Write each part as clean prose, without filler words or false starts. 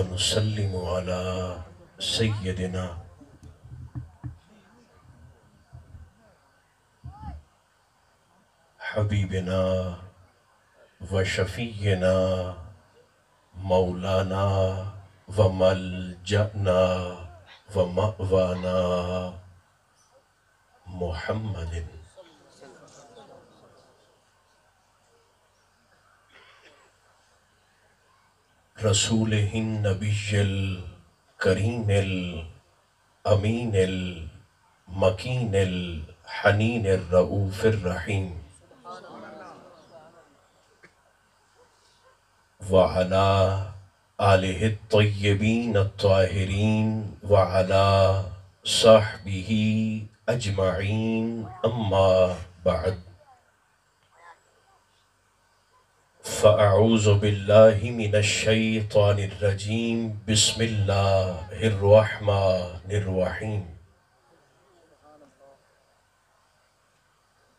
ونسلم على سيدنا حبيبنا وشفينا مولانا وملجأنا ومأوانا محمد رسوله النبي الكريم الأمين المكين الحنين الرؤوف الرحيم وعلى آله الطيبين الطاهرين وعلى صحبه أجمعين أما بعد فأعوذ بالله من الشيطان الرجيم بسم الله الرحمن الرحيم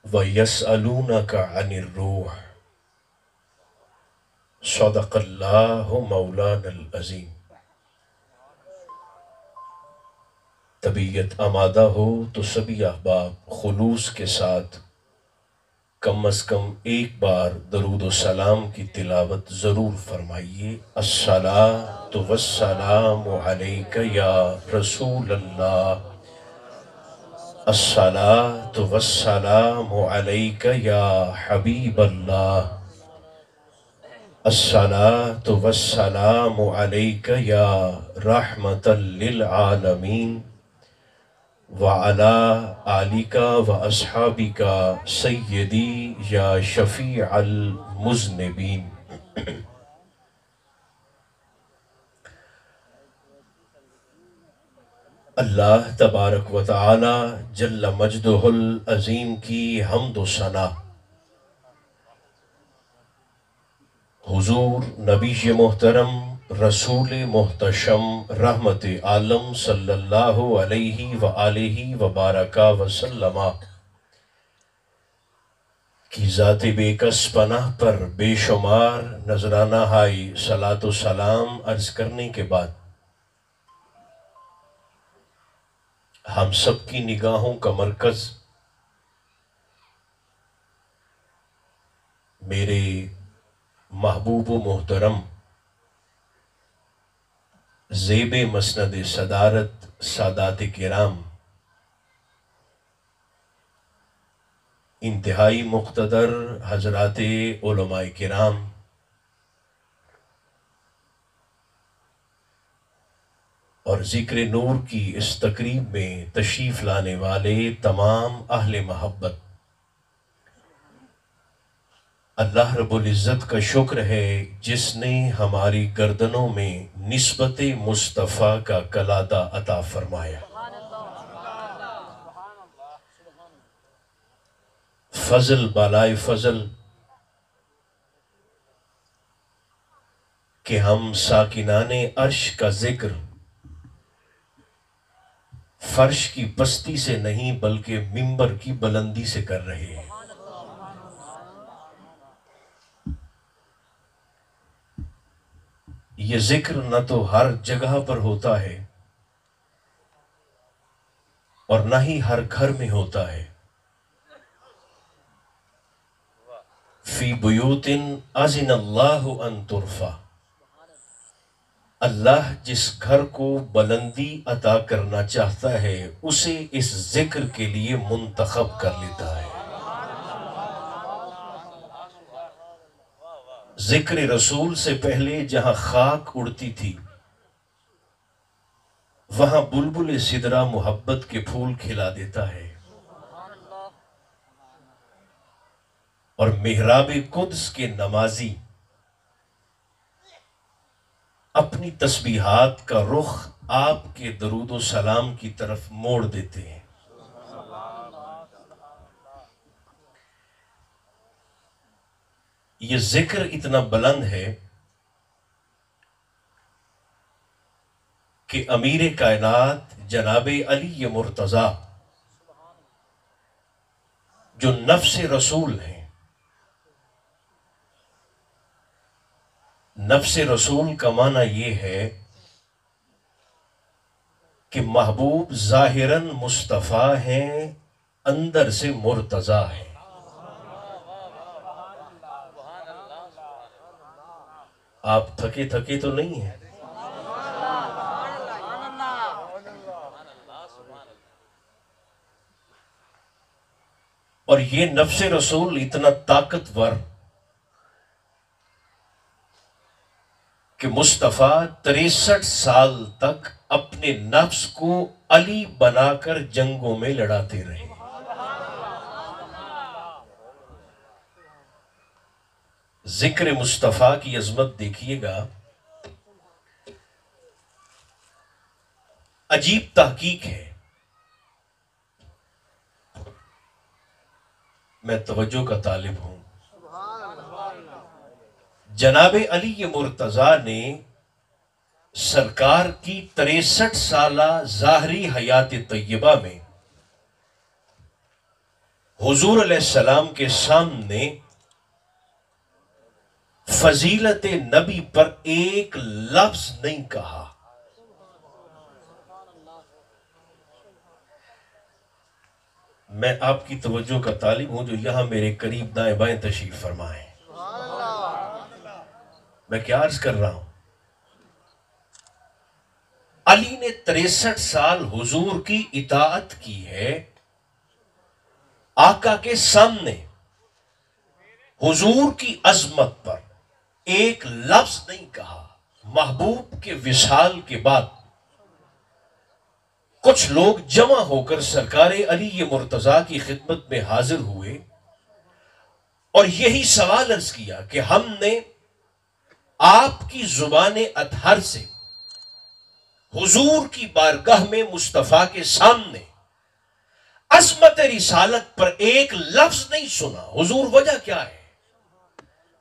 ويسألونك عن الروح صدق اللہ مولانا العظیم۔ طبیعت آمادہ ہو تو سبھی احباب خلوص کے ساتھ کم از کم ایک بار درود و سلام کی تلاوت ضرور فرمائیے۔ الصلاۃ والسلام علیک یا رسول اللہ، الصلاۃ والسلام علیک یا حبیب اللہ، الصلاۃ والسلام علیک یا رحمۃ للعالمین وعلی آلک واصحابک سیدی یا شفیع المذنبین۔ اللہ تبارک و تعالی جل مجدہ العظیم کی حمد و ثنا حضور نبی محترم رسول محتشم رحمت عالم صلی اللہ علیہ وآلہ وبارک وسلم کی ذات بے کس پناہ پر بے شمار نذرانہ ہائی صلاۃ و سلام عرض کرنے کے بعد ہم سب کی نگاہوں کا مرکز میرے محبوب و محترم زیب مسند صدارت سادات کرام انتہائی مقتدر حضرات علماء کرام اور ذکر نور کی اس تقریب میں تشریف لانے والے تمام اہل محبت، اللہ رب العزت کا شکر ہے جس نے ہماری گردنوں میں نسبت مصطفیٰ کا کلادہ عطا فرمایا۔ فضل بالائے فضل کہ ہم ساکنان عرش کا ذکر فرش کی پستی سے نہیں بلکہ منبر کی بلندی سے کر رہے ہیں۔ یہ ذکر نہ تو ہر جگہ پر ہوتا ہے اور نہ ہی ہر گھر میں ہوتا ہے۔ فی بیوت اذن اللہ ان ترفع، اللہ جس گھر کو بلندی عطا کرنا چاہتا ہے اسے اس ذکر کے لیے منتخب کر لیتا ہے۔ ذکر رسول سے پہلے جہاں خاک اڑتی تھی وہاں بلبل سدرہ محبت کے پھول کھلا دیتا ہے، اور محراب قدس کے نمازی اپنی تسبیحات کا رخ آپ کے درود و سلام کی طرف موڑ دیتے ہیں۔ یہ ذکر اتنا بلند ہے کہ امیر کائنات جناب علی مرتضیٰ جو نفس رسول ہیں، نفس رسول کا معنی یہ ہے کہ محبوب ظاہراً مصطفیٰ ہیں، اندر سے مرتضیٰ ہیں۔ آپ تھکے تھکے تو نہیں ہیں؟ اور یہ نفس رسول اتنا طاقتور کہ مصطفیٰ 63 سال تک اپنے نفس کو علی بنا کر جنگوں میں لڑاتے رہے۔ ذکر مصطفیٰ کی عظمت دیکھیے گا، عجیب تحقیق ہے۔ میں توجہ کا طالب ہوں۔ جناب علی مرتضیٰ نے سرکار کی 63 سالہ ظاہری حیات طیبہ میں حضور علیہ السلام کے سامنے فضیلت نبی پر ایک لفظ نہیں کہا۔ میں آپ کی توجہ کا طالب ہوں جو یہاں میرے قریب دائیں بائیں تشریف فرمائیں۔ میں کیا عرض کر رہا ہوں؟ علی نے 63 سال حضور کی اطاعت کی ہے، آقا کے سامنے حضور کی عظمت پر ایک لفظ نہیں کہا۔ محبوب کے وصال کے بعد کچھ لوگ جمع ہو کر سرکار علی مرتضیٰ کی خدمت میں حاضر ہوئے اور یہی سوال عرض کیا کہ ہم نے آپ کی زبان اطہر سے حضور کی بارگاہ میں مصطفیٰ کے سامنے عظمت رسالت پر ایک لفظ نہیں سنا، حضور وجہ کیا ہے؟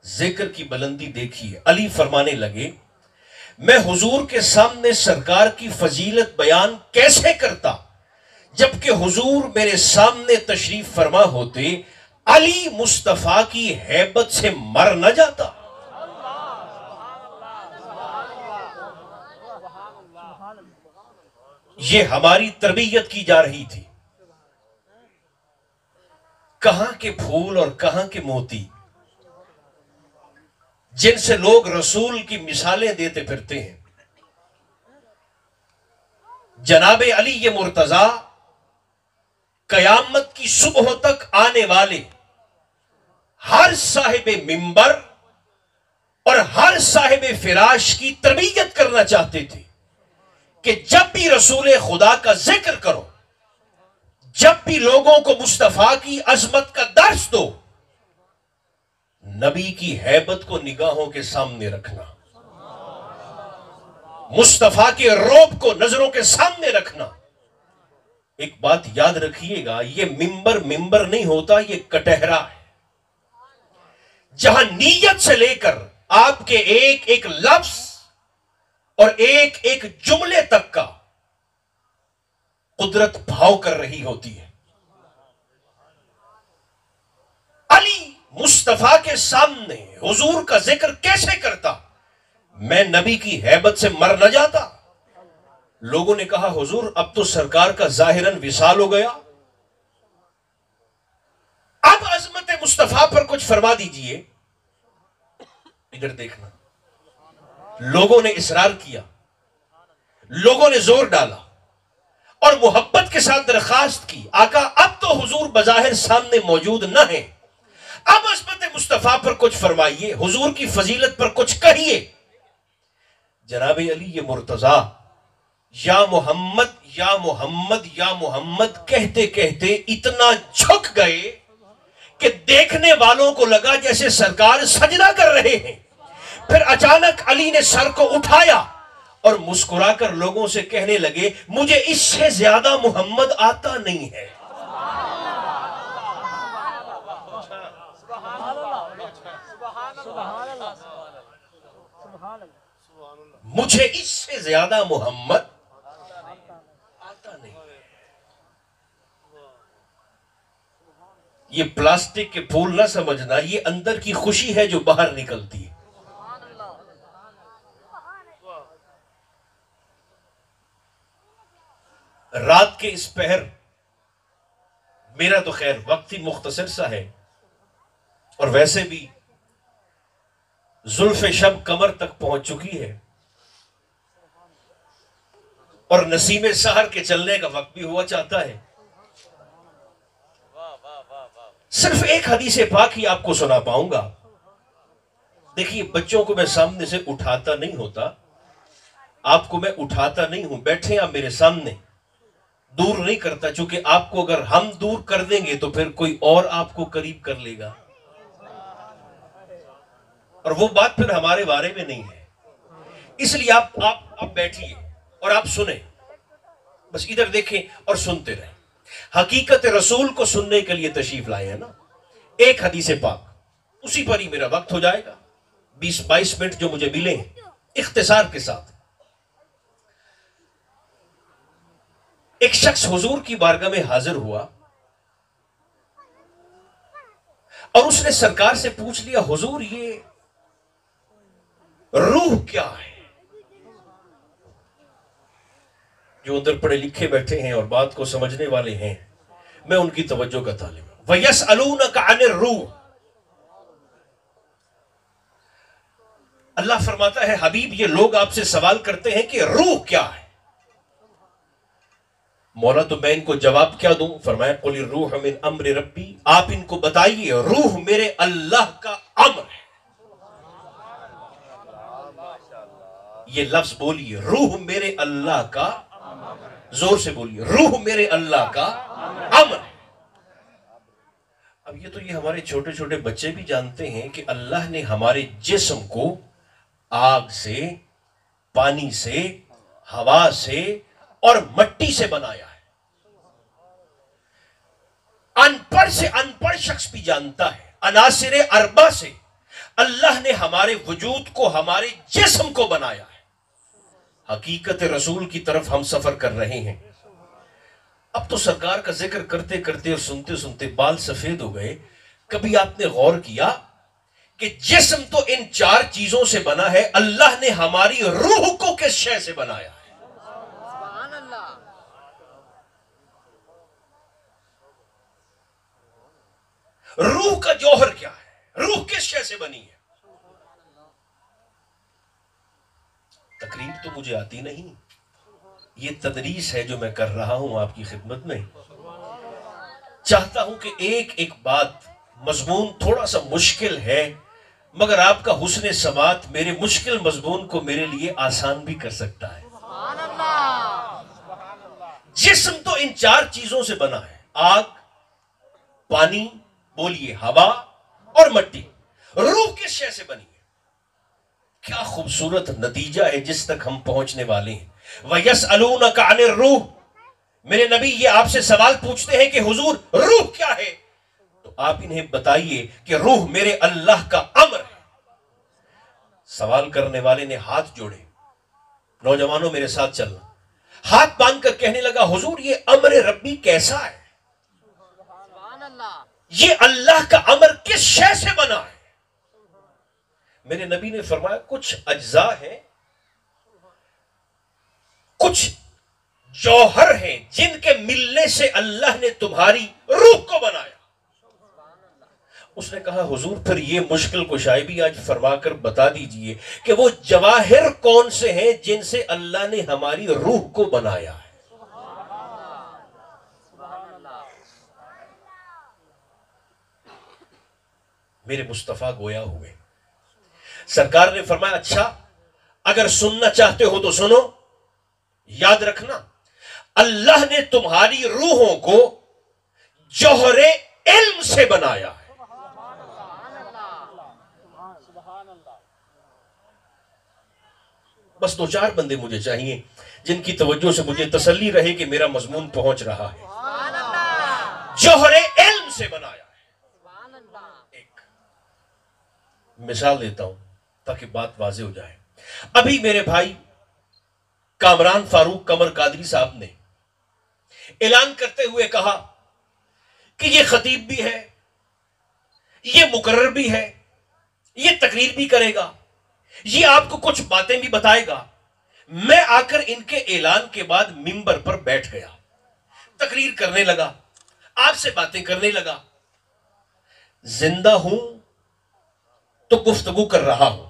ذکر کی بلندی دیکھیے، علی فرمانے لگے میں حضور کے سامنے سرکار کی فضیلت بیان کیسے کرتا جبکہ حضور میرے سامنے تشریف فرما ہوتے، علی مصطفیٰ کی ہیبت سے مر نہ جاتا۔ یہ ہماری تربیت کی جا رہی تھی۔ کہاں کے پھول اور کہاں کے موتی جن سے لوگ رسول کی مثالیں دیتے پھرتے ہیں۔ جناب علی مرتضیٰ قیامت کی صبح تک آنے والے ہر صاحب منبر اور ہر صاحب فراش کی تربیت کرنا چاہتے تھے کہ جب بھی رسول خدا کا ذکر کرو، جب بھی لوگوں کو مصطفیٰ کی عظمت کا درس دو، نبی کی ہیبت کو نگاہوں کے سامنے رکھنا، مصطفیٰ کے رعب کو نظروں کے سامنے رکھنا۔ ایک بات یاد رکھیے گا، یہ منبر نہیں ہوتا، یہ کٹہرا ہے جہاں نیت سے لے کر آپ کے ایک ایک لفظ اور ایک ایک جملے تک کا قدرت بھاؤ کر رہی ہوتی ہے۔ علی مصطفیٰ کے سامنے حضور کا ذکر کیسے کرتا؟ میں نبی کی ہیبت سے مر نہ جاتا۔ لوگوں نے کہا حضور اب تو سرکار کا ظاہراً وصال ہو گیا، اب عظمت مصطفیٰ پر کچھ فرما دیجئے۔ ادھر دیکھنا، لوگوں نے اصرار کیا، لوگوں نے زور ڈالا اور محبت کے ساتھ درخواست کی، آقا اب تو حضور بظاہر سامنے موجود نہ ہیں، اب عظمت مصطفیٰ پر کچھ فرمائیے، حضور کی فضیلت پر کچھ کہیے۔ جناب علی مرتضیٰ یا محمد یا محمد یا محمد کہتے کہتے اتنا جھک گئے کہ دیکھنے والوں کو لگا جیسے سرکار سجدہ کر رہے ہیں۔ پھر اچانک علی نے سر کو اٹھایا اور مسکرا کر لوگوں سے کہنے لگے مجھے اس سے زیادہ محمد آتا نہیں ہے۔ مجھے اس سے زیادہ محمد آتا نہیں ہے۔ یہ پلاسٹک کے پھول نہ سمجھنا، یہ اندر کی خوشی ہے جو باہر نکلتی ہے۔ رات کے اس پہر میرا تو خیر وقت ہی مختصر سا ہے، اور ویسے بھی زلف شب کمر تک پہنچ چکی ہے، اور نسیم سحر کے چلنے کا وقت بھی ہوا چاہتا ہے۔ صرف ایک حدیث پاک ہی آپ کو سنا پاؤں گا۔ دیکھیے، بچوں کو میں سامنے سے اٹھاتا نہیں ہوتا، آپ کو میں اٹھاتا نہیں ہوں، بیٹھے آپ میرے سامنے، دور نہیں کرتا، چونکہ آپ کو اگر ہم دور کر دیں گے تو پھر کوئی اور آپ کو قریب کر لے گا، اور وہ بات پھر ہمارے بارے میں نہیں ہے۔ اس لیے آپ بیٹھیے اور آپ سنیں، بس ادھر دیکھیں اور سنتے رہیں۔ حقیقت رسول کو سننے کے لیے تشریف لائے ہیں نا، ایک حدیث پاک، اسی پر ہی میرا وقت ہو جائے گا، 20-22 منٹ جو مجھے ملے ہیں اختصار کے ساتھ۔ ایک شخص حضور کی بارگاہ میں حاضر ہوا اور اس نے سرکار سے پوچھ لیا، حضور یہ روح کیا ہے؟ جو اندر پڑھے لکھے بیٹھے ہیں اور بات کو سمجھنے والے ہیں، میں ان کی توجہ کا طالب ہوں۔ وَيَسْأَلُونَكَ عَنِ الرُّوحِ، اللہ فرماتا ہے حبیب یہ لوگ آپ سے سوال کرتے ہیں کہ روح کیا ہے؟ مولا تو میں ان کو جواب کیا دوں؟ فرمایا قُلِ الرُّوحُ مِنْ أَمْرِ رَبِّي، آپ ان کو بتائیے روح میرے اللہ کا امر ہے۔ یہ لفظ بولیے، روح میرے اللہ کا، زور سے بولیے، روح میرے اللہ کا امر ہے۔ اب یہ ہمارے چھوٹے چھوٹے بچے بھی جانتے ہیں کہ اللہ نے ہمارے جسم کو آگ سے، پانی سے، ہوا سے اور مٹی سے بنایا ہے۔ ان پڑھ سے ان پڑھ شخص بھی جانتا ہے، عناصر اربع سے اللہ نے ہمارے وجود کو، ہمارے جسم کو بنایا ہے۔ حقیقت رسول کی طرف ہم سفر کر رہے ہیں۔ اب تو سرکار کا ذکر کرتے کرتے اور سنتے سنتے بال سفید ہو گئے۔ کبھی آپ نے غور کیا کہ جسم تو ان 4 چیزوں سے بنا ہے، اللہ نے ہماری روح کو کس شے سے بنایا ہے؟ روح کا جوہر کیا ہے؟ روح کس شے سے بنی ہے؟ تقریر تو مجھے آتی نہیں، یہ تدریس ہے جو میں کر رہا ہوں آپ کی خدمت میں۔ چاہتا ہوں کہ ایک ایک بات، مضمون تھوڑا سا مشکل ہے، مگر آپ کا حسن سماعت میرے مشکل مضمون کو میرے لیے آسان بھی کر سکتا ہے۔ جسم تو ان 4 چیزوں سے بنا ہے، آگ، پانی، بولیے ہوا اور مٹی۔ روح کس شے سے بنی ہے؟ کیا خوبصورت نتیجہ ہے جس تک ہم پہنچنے والے ہیں۔ وَيَسْأَلُونَكَ عَنِ الرُّوحِ، میرے نبی یہ آپ سے سوال پوچھتے ہیں کہ حضور روح کیا ہے؟ تو آپ انہیں بتائیے کہ روح میرے اللہ کا امر ہے۔ سوال کرنے والے نے ہاتھ جوڑے، نوجوانوں میرے ساتھ چلنا، ہاتھ باندھ کر کہنے لگا حضور یہ امر ربی کیسا ہے؟ یہ اللہ کا امر کس شے سے بنا ہے؟ میرے نبی نے فرمایا کچھ اجزاء ہیں، کچھ جوہر ہیں جن کے ملنے سے اللہ نے تمہاری روح کو بنایا۔ اس نے کہا حضور پھر یہ مشکل کشائی بھی آج فرما کر بتا دیجئے کہ وہ جواہر کون سے ہیں جن سے اللہ نے ہماری روح کو بنایا ہے۔ میرے مصطفیٰ گویا ہوئے، سرکار نے فرمایا اچھا اگر سننا چاہتے ہو تو سنو، یاد رکھنا اللہ نے تمہاری روحوں کو جوہر علم سے بنایا ہے۔ بس 2-4 بندے مجھے چاہیے جن کی توجہ سے مجھے تسلی رہے کہ میرا مضمون پہنچ رہا ہے۔ جوہر علم سے بنایا ہے۔ ایک مثال دیتا ہوں تاکہ بات واضح ہو جائے۔ ابھی میرے بھائی کامران فاروق قمر قادری صاحب نے اعلان کرتے ہوئے کہا کہ یہ خطیب بھی ہے، یہ مقرر بھی ہے، یہ تقریر بھی کرے گا، یہ آپ کو کچھ باتیں بھی بتائے گا۔ میں آ کر ان کے اعلان کے بعد منبر پر بیٹھ گیا تقریر کرنے لگا, آپ سے باتیں کرنے لگا. زندہ ہوں تو گفتگو کر رہا ہوں.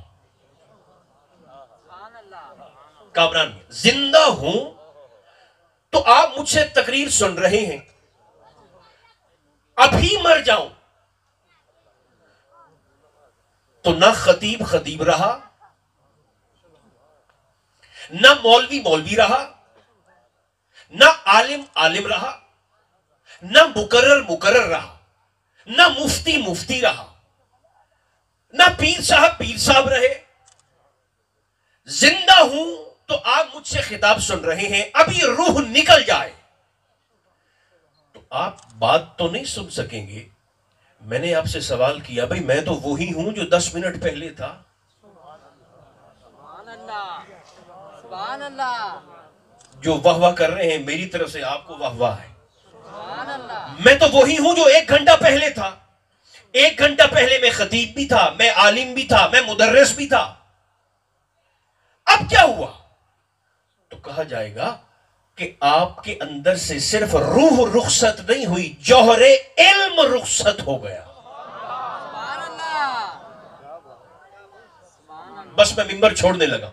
کامران, زندہ ہوں تو آپ مجھ سے تقریر سن رہے ہیں. ابھی مر جاؤں تو نہ خطیب خطیب رہا, نہ مولوی مولوی رہا, نہ عالم عالم رہا, نہ مقرر مقرر رہا, نہ مفتی مفتی رہا, نہ پیر صاحب رہے. زندہ ہوں تو آپ مجھ سے خطاب سن رہے ہیں, ابھی روح نکل جائے تو آپ بات تو نہیں سن سکیں گے. میں نے آپ سے سوال کیا, بھئی میں تو وہی ہوں جو 10 منٹ پہلے تھا. سبحان اللہ. جو واہ واہ کر رہے ہیں میری طرف سے آپ کو واہ واہ ہے. سبحان اللہ. میں تو وہی ہوں جو 1 گھنٹہ پہلے تھا. 1 گھنٹہ پہلے میں خطیب بھی تھا, میں عالم بھی تھا, میں مدرس بھی تھا. اب کیا ہوا؟ تو کہا جائے گا کہ آپ کے اندر سے صرف روح رخصت نہیں ہوئی, جوہر علم رخصت ہو گیا. سبحان اللہ. بس میں ممبر چھوڑنے لگا.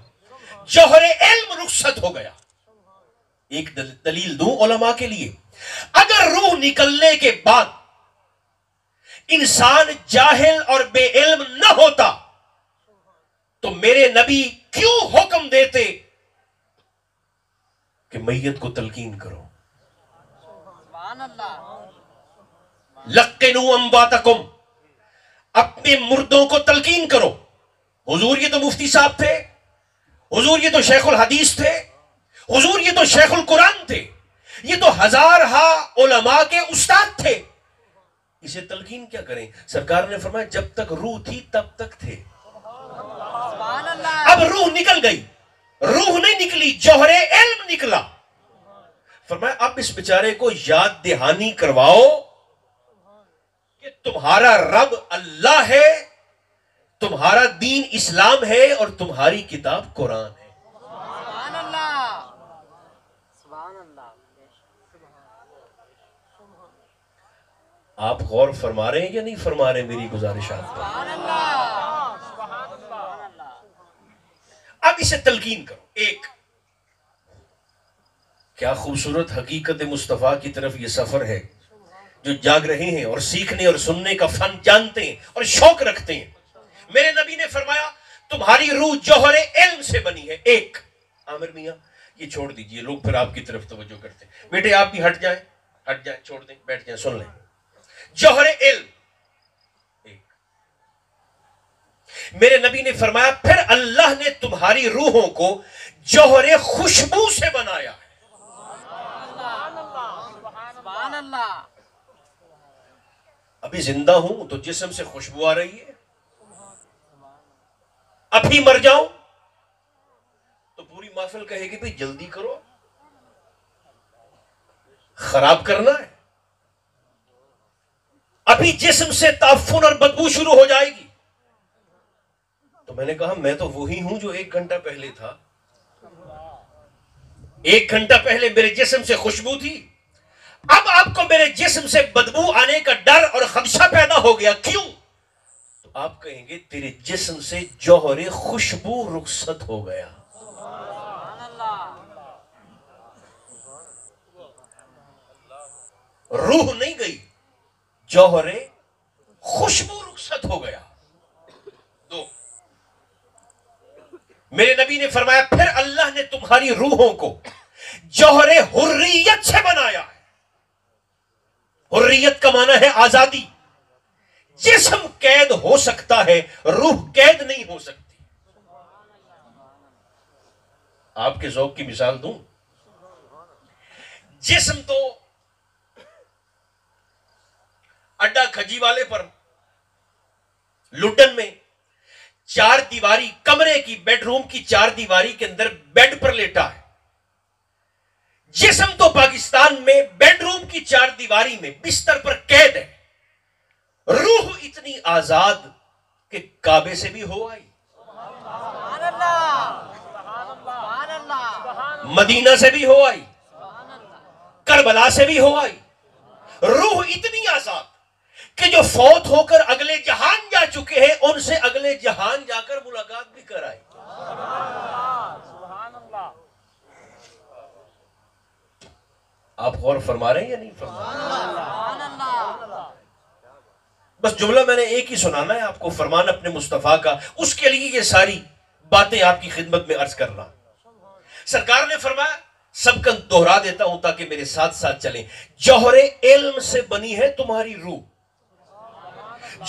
جوہر علم رخصت ہو گیا. ایک دلیل دوں علماء کے لیے, اگر روح نکلنے کے بعد انسان جاہل اور بے علم نہ ہوتا تو میرے نبی کیوں حکم دیتے کہ میت کو تلقین کرو؟ سبحان اللہ. لقنوا امواتکم, اپنے مردوں کو تلقین کرو. حضور یہ تو مفتی صاحب تھے, حضور یہ تو شیخ الحدیث تھے, حضور یہ تو شیخ القرآن تھے, یہ تو ہزارہا علماء کے استاد تھے, اسے تلقین کیا کریں؟ سرکار نے فرمایا جب تک روح تھی تب تک تھے. سبحان اللہ. اب روح نکل گئی, روح نہیں نکلی, جوہر علم نکلا. فرمایا اب اس بیچارے کو یاد دہانی کرواؤ کہ تمہارا رب اللہ ہے, تمہارا دین اسلام ہے, اور تمہاری کتاب قرآن ہے. سبحان اللہ. سبحان اللہ. آپ غور فرما رہے ہیں یا نہیں فرما رہے میری گزارشات پر؟ سبحان اللہ. سبحان اللہ. اب اسے تلقین کرو. ایک کیا خوبصورت حقیقت مصطفیٰ کی طرف یہ سفر ہے. جو جاگ رہے ہیں اور سیکھنے اور سننے کا فن جانتے ہیں اور شوق رکھتے ہیں, میرے نبی نے فرمایا تمہاری روح جوہر علم سے بنی ہے. ایک, عامر میاں یہ چھوڑ دیجئے, لوگ پھر آپ کی طرف توجہ کرتے ہیں. بیٹے آپ بھی ہٹ جائیں, چھوڑ دیں, بیٹھ جائیں, سن لیں. جوہر علم ایک. میرے نبی نے فرمایا پھر اللہ نے تمہاری روحوں کو جوہر خوشبو سے بنایا ہے. سبحان اللہ. ابھی زندہ ہوں تو جسم سے خوشبو آ رہی ہے, ابھی مر جاؤں تو پوری محفل کہے گی بھئی جلدی کرو, خراب کرنا ہے. ابھی جسم سے تعفن اور بدبو شروع ہو جائے گی. تو میں نے کہا میں تو وہی ہوں جو 1 گھنٹہ پہلے تھا. 1 گھنٹہ پہلے میرے جسم سے خوشبو تھی, اب آپ کو میرے جسم سے بدبو آنے کا ڈر اور خدشہ پیدا ہو گیا. کیوں؟ تو آپ کہیں گے تیرے جسم سے جوہر خوشبو رخصت ہو گیا. سبحان اللہ. روح نہیں گئی, جوہر خوشبو رخصت ہو گیا. 2, میرے نبی نے فرمایا پھر اللہ نے تمہاری روحوں کو جوہر حریت سے بنایا ہے. حریت کا معنی ہے آزادی. جسم قید ہو سکتا ہے, روح قید نہیں ہو سکتی. آپ کے ذوق کی مثال دوں, جسم تو اڈا کھجی والے پر لٹن میں 4 دیواری کمرے کی, بیڈ روم کی 4 دیواری کے اندر بیڈ پر لیٹا ہے. جسم تو پاکستان میں بیڈ روم کی 4 دیواری میں بستر پر قید ہے. روح اتنی آزاد کہ کعبے سے بھی ہو آئی, سبحان اللہ. سبحان اللہ. مدینہ سے بھی ہو آئی, کربلا سے بھی ہو آئی. روح اتنی آزاد کہ جو فوت ہو کر اگلے جہان جا چکے ہیں ان سے اگلے جہان جا کر ملاقات بھی کرائی. سبحان اللہ. آپ غور فرما رہے ہیں یا نہیں فرما رہے؟ سبحان اللہ. بس جملہ میں نے ایک ہی سنانا ہے آپ کو، فرمان اپنے مصطفیٰ کا. اس کے لیے یہ ساری باتیں آپ کی خدمت میں عرض کر رہا. سرکار نے فرمایا، سب کا دوہرا دیتا ہوں تاکہ میرے ساتھ ساتھ چلیں. جوہر علم سے بنی ہے تمہاری روح،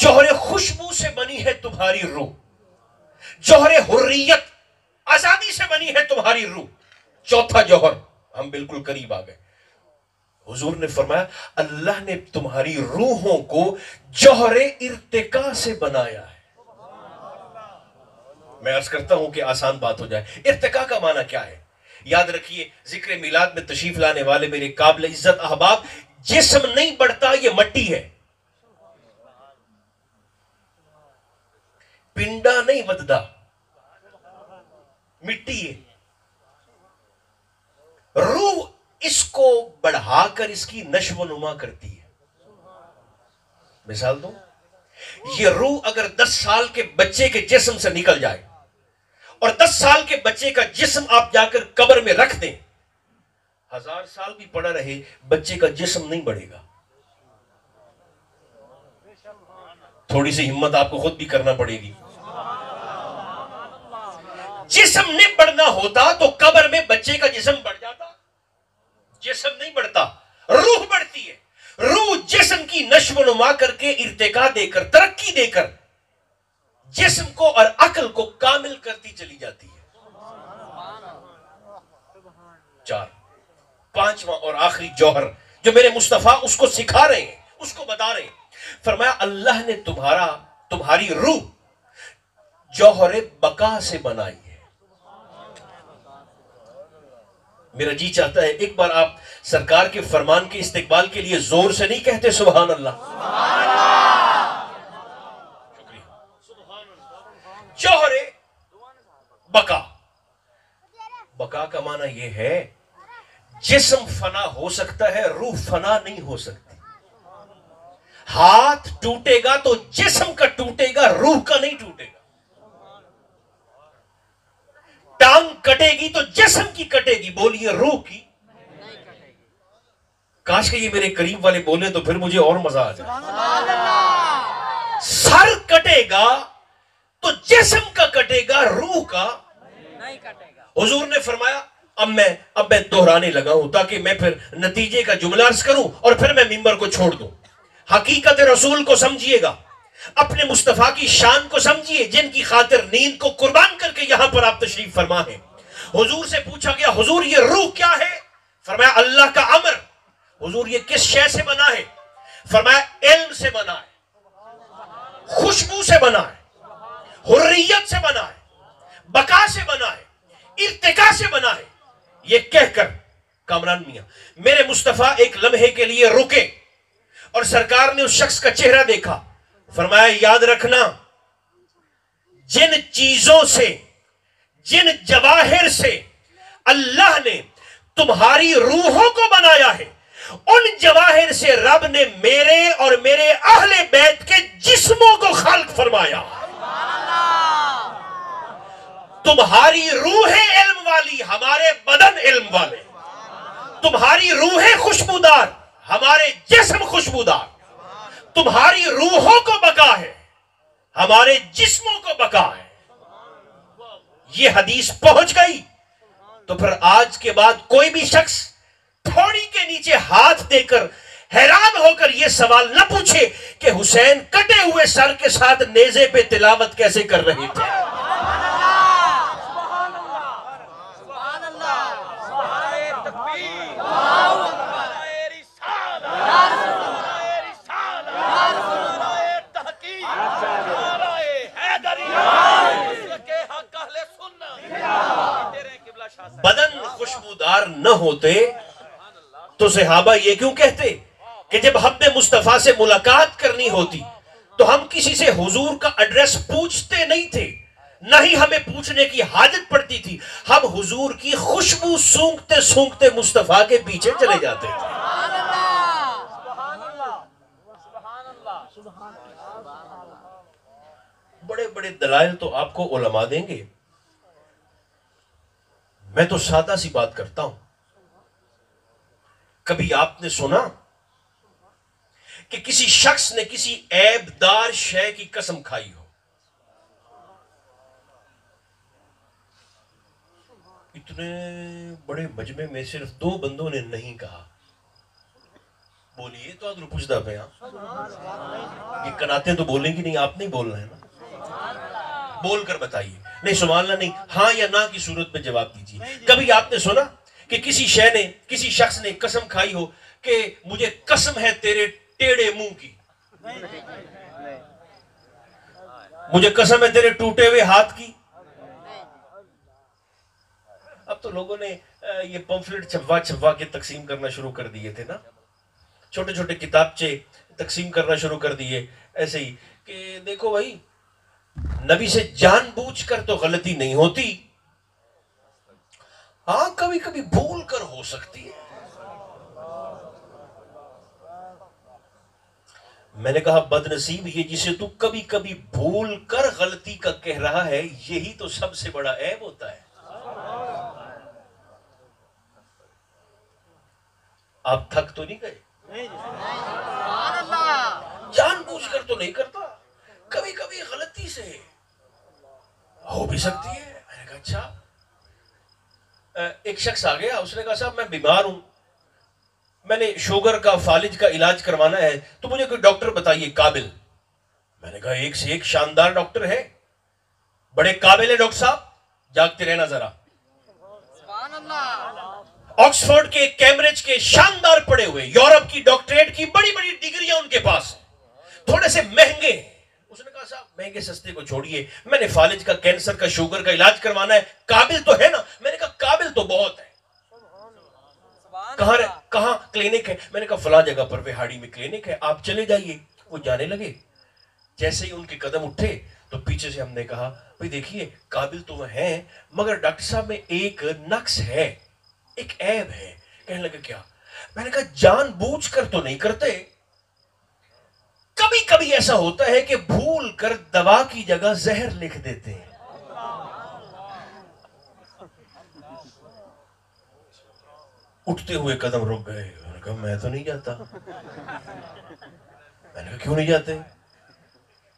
جوہر خوشبو سے بنی ہے تمہاری روح، جوہر حریت آزادی سے بنی ہے تمہاری روح. چوتھا جوہر، ہم بالکل قریب آ گئے. حضور نے فرمایا اللہ نے تمہاری روحوں کو جوہر ارتقاء سے بنایا ہے. میں عرض کرتا ہوں کہ آسان بات ہو جائے. ارتقاء کا معنی کیا ہے؟ یاد رکھیے، ذکر میلاد میں تشریف لانے والے میرے قابل عزت احباب، جسم نہیں بڑھتا، یہ مٹی ہے. پنڈا نہیں بددا، مٹی ہے. روح اس کو بڑھا کر اس کی نشو و نما کرتی ہے. مثال دوں، یہ روح اگر 10 سال کے بچے کے جسم سے نکل جائے اور 10 سال کے بچے کا جسم آپ جا کر قبر میں رکھ دیں، 1000 سال بھی پڑا رہے بچے کا جسم نہیں بڑھے گا. تھوڑی سی ہمت آپ کو خود بھی کرنا پڑے گی. جسم نہیں بڑھنا ہوتا تو قبر میں بچے کا جسم بڑھ جاتا. جسم نہیں بڑھتا، روح بڑھتی ہے. روح جسم کی نشو و نما کر کے ارتقاء دے کر، ترقی دے کر جسم کو اور عقل کو کامل کرتی چلی جاتی ہے. 4. پانچواں اور آخری جوہر جو میرے مصطفیٰ اس کو سکھا رہے ہیں، اس کو بتا رہے ہیں. فرمایا اللہ نے تمہاری روح جوہر بقا سے بنائی ہے. میرا جی چاہتا ہے ایک بار آپ سرکار کے فرمان کے استقبال کے لیے زور سے نہیں کہتے سبحان اللہ؟ شکریہ. جوہر بقا. بقا کا معنی یہ ہے جسم فنا ہو سکتا ہے، روح فنا نہیں ہو سکتی. ہاتھ ٹوٹے گا تو جسم کا ٹوٹے گا، روح کا نہیں ٹوٹے گا. ٹانگ کٹے گی تو جسم کی کٹے گی، بولیے روح کی نہیں کٹے گی. کاش کہ یہ میرے قریب والے بولے تو پھر مجھے اور مزہ آ جائے. سبحان اللہ. سر کٹے گا تو جسم کا کٹے گا، روح کا نہیں کٹے گا. حضور نے فرمایا اب میں دہرانے لگا ہوں تاکہ میں پھر نتیجے کا جملہ عرض کروں اور پھر میں منبر کو چھوڑ دوں. حقیقت رسول کو سمجھیے گا، اپنے مصطفیٰ کی شان کو سمجھیے جن کی خاطر نیند کو قربان کر کے یہاں پر آپ تشریف فرما ہیں. حضور سے پوچھا گیا حضور یہ روح کیا ہے؟ فرمایا اللہ کا امر. حضور یہ کس شے سے بنا ہے؟ فرمایا علم سے بنا ہے، خوشبو سے بنا ہے، حریت سے بنا ہے، بقا سے بنا ہے، ارتقاء سے بنا ہے. یہ کہہ کر کامران میاں میرے مصطفیٰ ایک لمحے کے لیے رکے اور سرکار نے اس شخص کا چہرہ دیکھا. فرمایا یاد رکھنا جن چیزوں سے، جن جواہر سے اللہ نے تمہاری روحوں کو بنایا ہے، ان جواہر سے رب نے میرے اور میرے اہل بیت کے جسموں کو خلق فرمایا. تمہاری روح علم والی، ہمارے بدن علم والے. تمہاری روح خوشبودار، ہمارے جسم خوشبودار. تمہاری روحوں کو بقا ہے، ہمارے جسموں کو بقا ہے. یہ حدیث پہنچ گئی تو پھر آج کے بعد کوئی بھی شخص تھوڑی کے نیچے ہاتھ دے کر حیران ہو کر یہ سوال نہ پوچھے کہ حسین کٹے ہوئے سر کے ساتھ نیزے پہ تلاوت کیسے کر رہے تھے. سبحان اللہ. بدن خوشبودار نہ ہوتے تو صحابہ یہ کیوں کہتے کہ جب حب مصطفیٰ سے ملاقات کرنی ہوتی تو ہم کسی سے حضور کا ایڈریس پوچھتے نہیں تھے، نہ ہی ہمیں پوچھنے کی حاجت پڑتی تھی، ہم حضور کی خوشبو سونگتے سونگتے مصطفیٰ کے پیچھے چلے جاتے تھے۔ بڑے بڑے دلائل تو آپ کو علماء دیں گے، میں تو سادہ سی بات کرتا ہوں۔ کبھی آپ نے سنا کہ کسی شخص نے کسی عیب دار شے کی قسم کھائی ہو؟ اتنے بڑے مجمع میں صرف 2 بندوں نے نہیں کہا۔ بولیے تو آدھر پوچھتا پہ یہ کناتیں تو بولیں گی نہیں، آپ نہیں بول رہے ہیں نا، بول کر بتائیے، نہیں سبحان اللہ نہیں، ہاں یا نہ کی صورت میں جواب دیجیے۔ کبھی آپ نے سنا کہ کسی شخص نے قسم کھائی ہو کہ مجھے قسم ہے تیرے ٹیڑے منہ کی، مجھے قسم ہے تیرے ٹوٹے ہوئے ہاتھ کی؟ اب تو لوگوں نے یہ پمفلٹ چھپوا کے تقسیم کرنا شروع کر دیے تھے نا، چھوٹے چھوٹے کتابچے تقسیم کرنا شروع کر دیے ایسے ہی کہ دیکھو بھائی، نبی سے جان بوجھ کر تو غلطی نہیں ہوتی، ہاں کبھی کبھی بھول کر ہو سکتی ہے۔ میں نے کہا بد نصیب یہ جسے تو کبھی کبھی بھول کر غلطی کا کہہ رہا ہے، یہی تو سب سے بڑا عیب ہوتا ہے۔ آپ تھک تو نہیں گئے؟ جان بوجھ کر تو نہیں کرتا، کبھی کبھی غلطی سے ہو بھی سکتی ہے۔ میں نے کہا اچھا۔ ایک شخص آ گیا، اس نے کہا صاحب میں بیمار ہوں، میں نے شوگر کا فالج کا علاج کروانا ہے، تو مجھے کوئی ڈاکٹر بتائیے قابل۔ میں نے کہا ایک سے ایک شاندار ڈاکٹر ہے، بڑے قابل ہے ڈاکٹر صاحب، جاگتے رہنا ذرا۔ آکسفورڈ کے، کیمبرج کے شاندار پڑھے ہوئے، یورپ کی ڈاکٹریٹ کی بڑی بڑی ڈگریاں ان کے پاس، تھوڑے سے مہنگے۔ اس نے کہا صاحب مہنگے سستے کو چھوڑیے، میں نے فالج کا، کینسر کا، شوگر کا علاج کروانا ہے، قابل تو ہے نا؟ میں نے کہا قابل تو بہت ہے۔ کہاں کلینک ہے؟ میں نے کہا فلاں جگہ پر وہاڑی میں کلینک ہے، آپ چلے جائیے۔ وہ جانے لگے، جیسے ہی ان کے قدم اٹھے تو پیچھے سے ہم نے کہا بھئی دیکھیے قابل تو وہ ہیں، مگر ڈاکٹر صاحب میں ایک نقص ہے، ایک عیب ہے۔ کہنے لگے کیا؟ میں نے کہا جان بوجھ کر تو نہیں کرتے، کبھی کبھی ایسا ہوتا ہے کہ بھول کر دوا کی جگہ زہر لکھ دیتے ہیں۔ اٹھتے ہوئے قدم رک گئے۔ میں نے کہا میں تو نہیں جاتا۔ میں نے کہا کیوں نہیں جاتے؟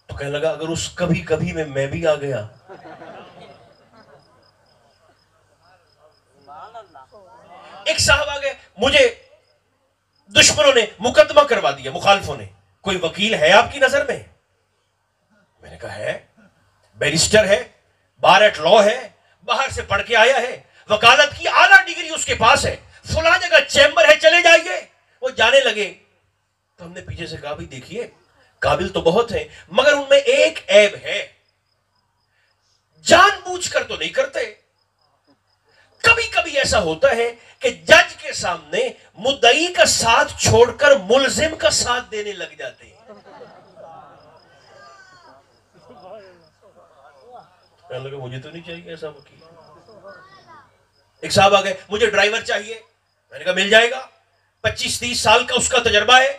تو کہنے لگا اگر اس کبھی کبھی میں بھی آ گیا۔ ایک صاحب آ گئے، مجھے دشمنوں نے مقدمہ کروا دیا، مخالفوں نے، کوئی وکیل ہے آپ کی نظر میں؟ میں نے کہا ہے، بیرسٹر ہے، بار ایٹ لا ہے، باہر سے پڑھ کے آیا ہے، وکالت کی اعلیٰ ڈگری اس کے پاس ہے، فلاں جگہ چیمبر ہے، چلے جائیے۔ وہ جانے لگے تو ہم نے پیچھے سے کہا بھی دیکھیے قابل تو بہت ہیں، مگر ان میں ایک عیب ہے، جان بوجھ کر تو نہیں کرتے۔ کبھی کبھی ایسا ہوتا ہے کہ جج کے سامنے مدعی کا ساتھ چھوڑ کر ملزم کا ساتھ دینے لگ جاتے ہیں۔ کہنے لگا مجھے تو نہیں چاہیے ایسا وکیل۔ ایک صاحب آ گئے، مجھے ڈرائیور چاہیے۔ میں نے کہا مل جائے گا، 25-30 سال کا اس کا تجربہ ہے۔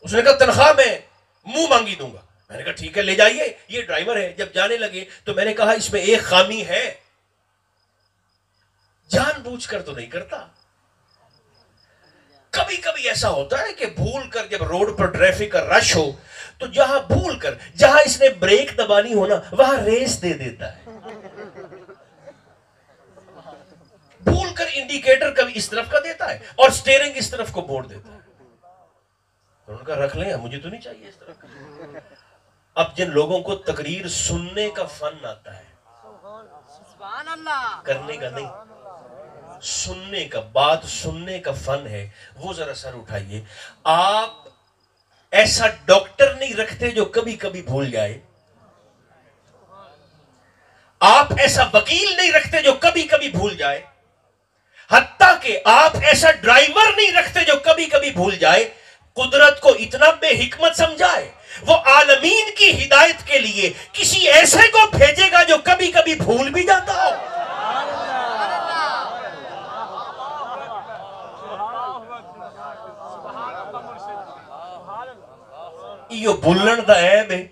اس نے کہا تنخواہ میں منہ مانگی دوں گا۔ میں نے کہا ٹھیک ہے لے جائیے، یہ ڈرائیور ہے۔ جب جانے لگے تو میں نے کہا اس میں ایک خامی ہے، جان بوجھ کر تو نہیں کرتا۔ کبھی کبھی ایسا ہوتا ہے کہ بھول کر جب روڈ پر ٹریفک کا رش ہو تو جہاں بھول کر، جہاں اس نے بریک دبانی ہونا وہاں ریس دے دیتا ہے، بھول کر انڈیکیٹر کبھی اس طرف کا دیتا ہے اور سٹیرنگ اس طرف کو موڑ دیتا ہے۔ تو ان کا رکھ لیں، مجھے تو نہیں چاہیے اس طرح کا۔ اب جن لوگوں کو تقریر سننے کا فن آتا ہے، کرنے کا نہیں، سننے کا، بات سننے کا فن ہے، وہ ذرا سر اٹھائیے۔ آپ ایسا ڈاکٹر نہیں رکھتے جو کبھی کبھی بھول جائے، آپ ایسا وکیل نہیں رکھتے جو کبھی کبھی بھول جائے، حتیٰ کہ آپ ایسا ڈرائیور نہیں رکھتے جو کبھی کبھی بھول جائے۔ قدرت کو اتنا بے حکمت سمجھائے وہ عالمین کی ہدایت کے لیے کسی ایسے کو بھیجے گا جو کبھی کبھی بھول بھی جاتا ہو. یہ بھولن دا عیب ہے.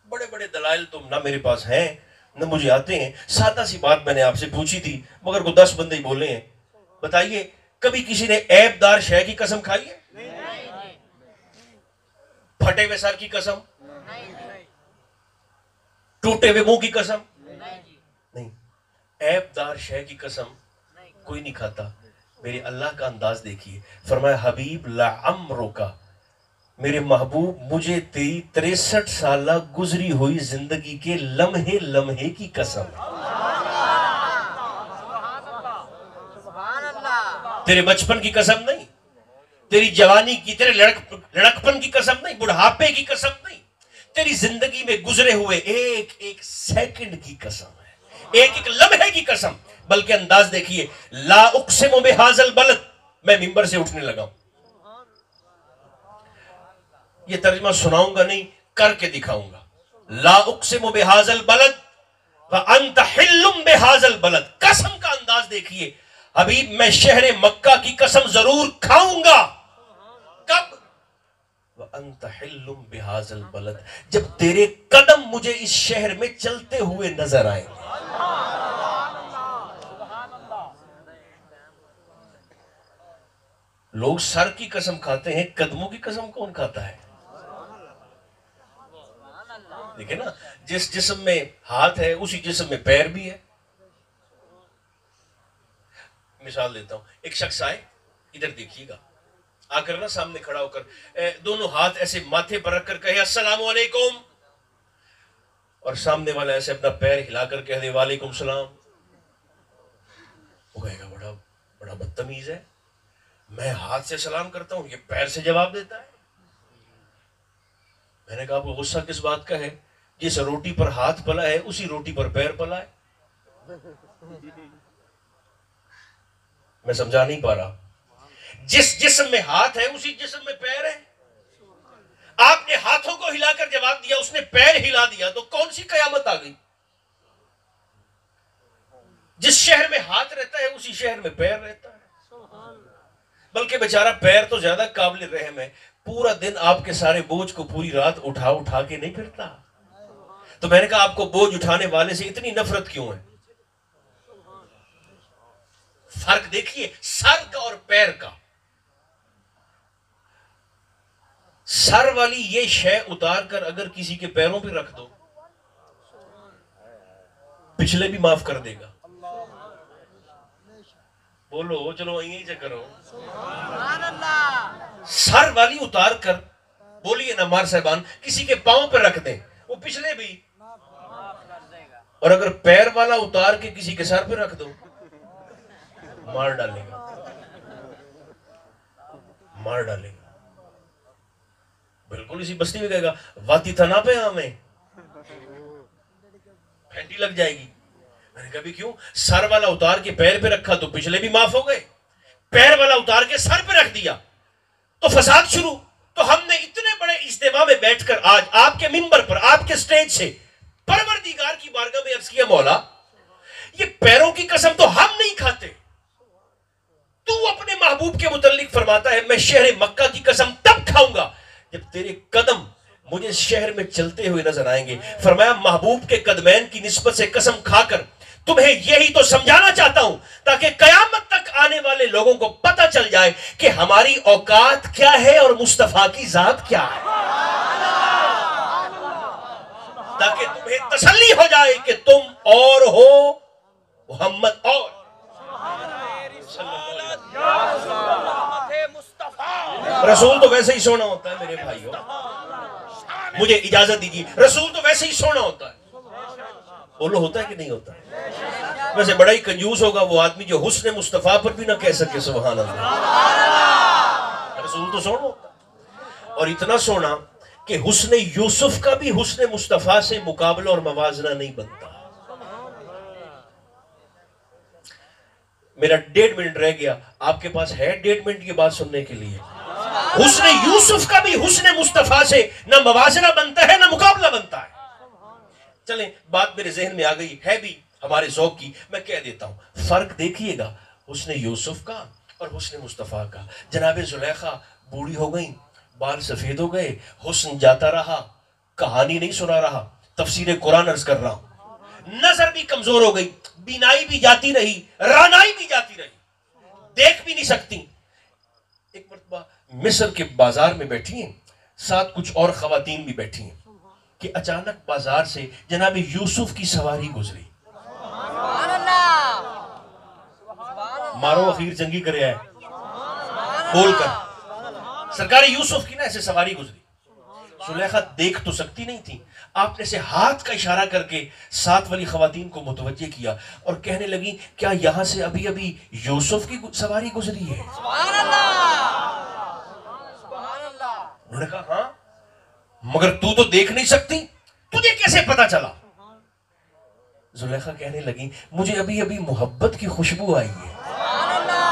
بڑے بڑے دلائل تم نہ میرے پاس ہیں نہ مجھے آتے ہیں. سادہ سی بات میں نے آپ سے پوچھی تھی مگر کو 10 بندے ہی بولے ہیں. بتائیے کبھی کسی نے عیب دار شے کی قسم کھائی ہے؟ پھٹے ہوئے سر کی قسم, ٹوٹے ہوئے منہ کی قسم نہیں. عیب دار شے کی قسم کوئی نہیں کھاتا. میرے اللہ کا انداز دیکھیے, فرمایا حبیب لعمرک, میرے محبوب مجھے تیری 63 سالہ گزری ہوئی زندگی کے لمحے لمحے کی قسم, تیرے بچپن کی قسم نہیں, تیری جوانی کی, تیرے لڑکپن کی قسم نہیں, بڑھاپے کی قسم نہیں, تیری زندگی میں گزرے ہوئے ایک ایک سیکنڈ کی قسم ہے, ایک ایک لمحے کی قسم. بلکہ انداز دیکھیے, لا اقسم بہذا البلد, میں ممبر سے اٹھنے لگا ہوں, یہ ترجمہ سناؤں گا نہیں, کر کے دکھاؤں گا. لا اقسم بہذا البلد وانت حل بہذا البلد, قسم کا انداز دیکھیے. حبیب میں شہر مکہ کی قسم ضرور کھاؤں گا. کب؟ وانت حل بہذا البلد, جب تیرے قدم مجھے اس شہر میں چلتے ہوئے نظر آئیں گے. لوگ سر کی قسم کھاتے ہیں, قدموں کی قسم کون کھاتا ہے؟ دیکھیں نا, جس جسم میں ہاتھ ہے اسی جسم میں پیر بھی ہے. مثال دیتا ہوں, ایک شخص آئے, ادھر دیکھیے گا, آ کر نا سامنے کھڑا ہو کر دونوں ہاتھ ایسے ماتھے پر رکھ کر کہے السلام علیکم, اور سامنے والا ایسے اپنا پیر ہلا کر کہہ دے وعلیکم السلام. وہ کہے گا بڑا بدتمیز ہے, میں ہاتھ سے سلام کرتا ہوں, یہ پیر سے جواب دیتا ہے. میں نے کہا آپ کو غصہ کس بات کا ہے؟ جس روٹی پر ہاتھ پلا ہے اسی روٹی پر پیر پلا ہے. میں سمجھا نہیں پا رہا. جس جسم میں ہاتھ ہے اسی جسم میں پیر ہے. آپ نے ہاتھوں کو ہلا کر جواب دیا, اس نے پیر ہلا دیا, تو کون سی قیامت آ گئی؟ جس شہر میں ہاتھ رہتا ہے اسی شہر میں پیر رہتا ہے. بلکہ بیچارہ پیر تو زیادہ قابل رحم ہے, پورا دن آپ کے سارے بوجھ کو پوری رات اٹھا کے نہیں پھرتا. تو میں نے کہا آپ کو بوجھ اٹھانے والے سے اتنی نفرت کیوں ہے؟ فرق دیکھیے سر کا اور پیر کا. سر والی یہ شے اتار کر اگر کسی کے پیروں پہ رکھ دو, پچھلے بھی معاف کر دے گا. بولو چلو یہیں سے کرو. سر والی اتار کر, بولیے نا مار صاحبان, کسی کے پاؤں پہ رکھ دیں, وہ پچھلے بھی. اور اگر پیر والا اتار کے کسی کے سر پہ رکھ دو, مار ڈالے گا, مار ڈالے گا. بالکل اسی بستی میں کہے گا واتی تھنا پہ ہمیں پھینٹی لگ جائے گی. میں نے کہا بھی کیوں؟ سر والا اتار کے پیر پہ رکھا تو پچھلے بھی معاف ہو گئے, پیر والا اتار کے سر پہ رکھ دیا تو فساد شروع. تو ہم نے اتنے بڑے اجتماع میں بیٹھ کر آج آپ کے منبر پر, آپ کے سٹیج سے پروردگار کی بارگاہ میں عرض کیا, مولا یہ پیروں کی قسم تو ہم نہیں کھاتے, تو اپنے محبوب کے متعلق فرماتا ہے میں شہر مکہ کی قسم تب کھاؤں گا جب تیرے قدم مجھے اس شہر میں چلتے ہوئے نظر آئیں گے. فرمایا محبوب کے قدمین کی نسبت سے قسم کھا کر تمہیں یہی تو سمجھانا چاہتا ہوں تاکہ قیامت تک آنے والے لوگوں کو پتہ چل جائے کہ ہماری اوقات کیا ہے اور مصطفیٰ کی ذات کیا ہے, تاکہ تمہیں تسلی ہو جائے کہ تم اور ہو, محمد اور. رسول تو ویسے ہی سونا ہوتا ہے میرے بھائیوں, مجھے اجازت دیجیے, رسول تو ویسے ہی سونا ہوتا ہے. بولو ہوتا ہے کہ نہیں ہوتا؟ ویسے بڑا ہی کنجوس ہوگا وہ آدمی جو حسن مصطفیٰ پر بھی نہ کہہ سکے سبحان اللہ. رسول تو سونا ہوتا ہے, اور اتنا سونا کہ حسن یوسف کا بھی حسن مصطفیٰ سے مقابلہ اور موازنہ نہیں بنتا. میرا 1.5 منٹ رہ گیا، آپ کے پاس ہے 1.5 منٹ کی بات سننے کے لیے؟ حسن یوسف کا بھی حسن مصطفیٰ سے نہ موازنہ بنتا ہے نہ مقابلہ بنتا ہے۔ چلیں بات میرے ذہن میں آ گئی ہے بھی ہمارے ذوق کی، میں کہہ دیتا ہوں۔ فرق دیکھیے گا حسن یوسف کا اور حسن مصطفیٰ کا۔ جناب زلیخا بوڑھی ہو گئیں، بال سفید ہو گئے، حسن جاتا رہا، کہانی نہیں سنا رہا، تفسیر قرآن عرض کر رہا ہوں۔ نظر بھی کمزور ہو گئی، بینائی بھی جاتی رہی، رانائی بھی جاتی رہی، دیکھ بھی نہیں سکتی۔ ایک مرتبہ مصر کے بازار میں بیٹھی ہیں، ساتھ کچھ اور خواتین بھی بیٹھی ہیں کہ اچانک بازار سے جناب یوسف کی سواری گزری۔ سبحان اللہ، مارو اخیر جنگی کرے آئے بول کر سرکار یوسف کی نا ایسے سواری گزری۔ زلیخا دیکھ تو سکتی نہیں تھی، آپ نے سے ہاتھ کا اشارہ کر کے ساتھ والی خواتین کو متوجہ کیا اور کہنے لگی کیا یہاں سے ابھی ابھی یوسف کی سواری گزری ہے؟ سبحان اللہ، سبحان اللہ۔ انہوں نے کہا ہاں، مگر تو دیکھ نہیں سکتی، تجھے کیسے پتا چلا؟ زلیخا کہنے لگی مجھے ابھی ابھی محبت کی خوشبو آئی ہے۔ سبحان اللہ،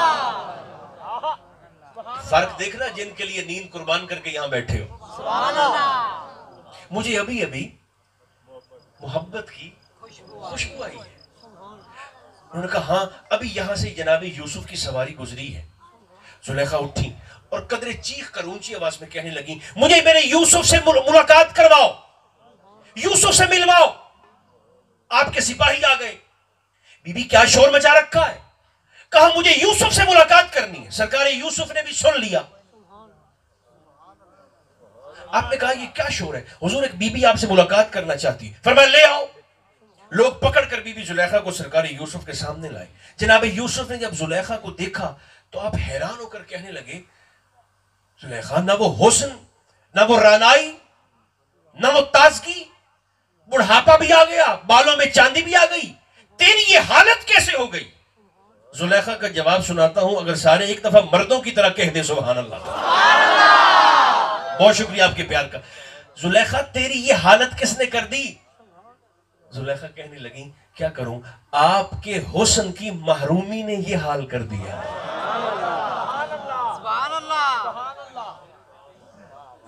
فرق دیکھنا جن کے لیے نیند قربان کر کے یہاں بیٹھے ہو۔ سبحان اللہ، مجھے ابھی ابھی محبت کی خوشبو آئی ہے۔ انہوں نے کہا ہاں، ابھی یہاں سے جناب یوسف کی سواری گزری ہے۔ زلیخا اٹھی اور قدرے چیخ کر اونچی آواز میں کہنے لگی مجھے میرے یوسف سے ملاقات کرواؤ، یوسف سے ملواؤ۔ آپ کے سپاہی آ گئے، بی بی کیا شور مچا رکھا ہے؟ کہا مجھے یوسف سے ملاقات کرنی ہے۔ سرکار یوسف نے بھی سن لیا۔ آپ نے کہا یہ کیا شور ہے؟ حضور ایک بی بی آپ سے ملاقات کرنا چاہتی ہے۔ فرمایا لے آؤ۔ لوگ پکڑ کر بی بی زلیخا کو سرکار یوسف کے سامنے لائے۔ جناب یوسف نے جب زلیخا کو دیکھا تو آپ حیران ہو کر کہنے لگے زلیخا نہ وہ حسن، نہ وہ رانائی، نہ وہ تازگی، بڑھاپا بھی آ گیا، بالوں میں چاندی بھی آ گئی، تیری یہ حالت کیسے ہو گئی؟ زلیخا کا جواب سناتا ہوں، اگر سارے ایک دفعہ مردوں کی طرح کہہ دے سبحان اللہ۔ بہت شکریہ آپ کے پیار کا۔ زلیخا تیری یہ حالت کس نے کر دی؟ زلیخا کہنے لگی کیا کروں، آپ کے حسن کی محرومی نے یہ حال کر دیا۔ سبحان اللہ،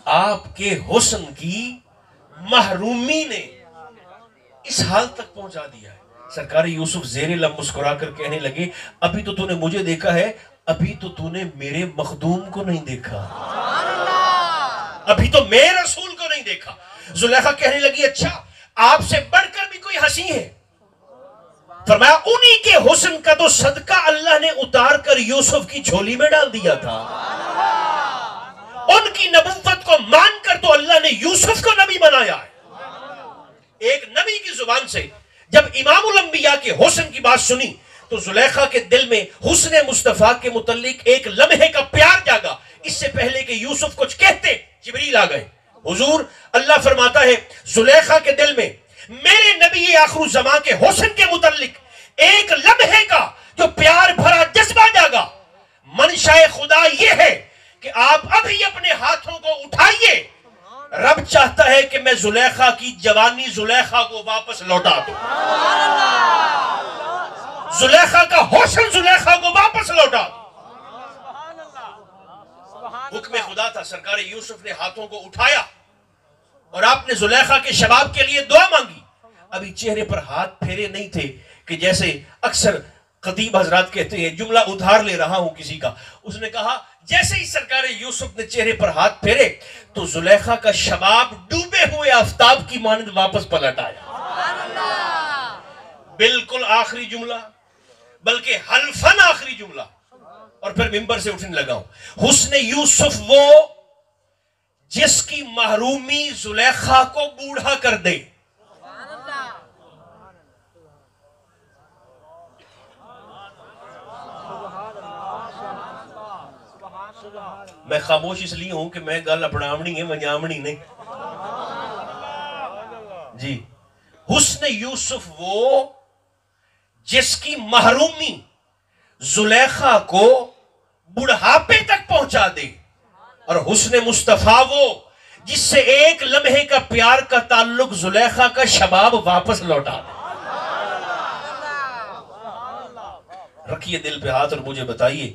آپ کے حسن کی محرومی نے اس حال تک پہنچا دیا ہے۔ سرکار یوسف زیر لب مسکرا کر کہنے لگے ابھی تو نے مجھے دیکھا ہے، ابھی تو نے میرے مخدوم کو نہیں دیکھا، ابھی تو میرے رسول کو نہیں دیکھا۔ زلیخا کہنے لگی اچھا آپ سے بڑھ کر بھی کوئی ہنسی ہے؟ فرمایا انہی کے حسن کا تو صدقہ اللہ نے اتار کر یوسف کی جھولی میں ڈال دیا تھا۔ ان کی نبوت کو مان کر تو اللہ نے یوسف کو نبی بنایا ہے۔ ایک نبی کی زبان سے جب امام الانبیاء کے حسن کی بات سنی تو زلیخا کے دل میں حسن مصطفیٰ کے متعلق ایک لمحے کا پیار جاگا۔ اس سے پہلے کہ یوسف کچھ کہتے جبریل آ گئے۔ حضور اللہ فرماتا ہے زلیخا کے دل میں میرے نبی آخر الزمان کے حسن کے متعلق ایک لمحے کا جو پیار بھرا جذبہ جاگا۔ منشاء خدا یہ ہے کہ آپ ابھی اپنے ہاتھوں کو اٹھائیے، رب چاہتا ہے کہ میں زلیخا کی جوانی زلیخا کو واپس لوٹا دوں، زلیخا کا حسن زلیخا کو واپس لوٹا دوں۔ حکم خدا تھا، سرکار یوسف نے ہاتھوں کو اٹھایا اور آپ نے زلیخا کے شباب کے لیے دعا مانگی۔ ابھی چہرے پر ہاتھ پھیرے نہیں تھے کہ جیسے اکثر خطیب حضرات کہتے ہیں جملہ ادھار لے رہا ہوں کسی کا۔ اس نے کہا جیسے ہی سرکار یوسف نے چہرے پر ہاتھ پھیرے تو زلیخا کا شباب ڈوبے ہوئے آفتاب کی مانند واپس پلٹ آیا۔ بالکل آخری جملہ، بلکہ حلفاً آخری جملہ، اور پھر ممبر سے اٹھنے لگا ہوں۔ حسن یوسف وہ جس کی محرومی زلیخا کو بوڑھا کر دے۔ میں خاموش اس لیے ہوں کہ میں گل اپناونی ہے منجامنی نہیں جی۔ حسن یوسف وہ جس کی محرومی زلیخا کو بڑھاپے تک پہنچا دے، اور حسن مصطفیٰ وہ جس سے ایک لمحے کا پیار کا تعلق زلیخا کا شباب واپس لوٹا دے۔ رکھیے دل پہ ہاتھ اور مجھے بتائیے،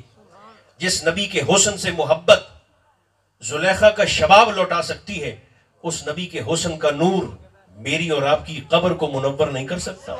جس نبی کے حسن سے محبت زلیخا کا شباب لوٹا سکتی ہے، اس نبی کے حسن کا نور میری اور آپ کی قبر کو منور نہیں کر سکتا؟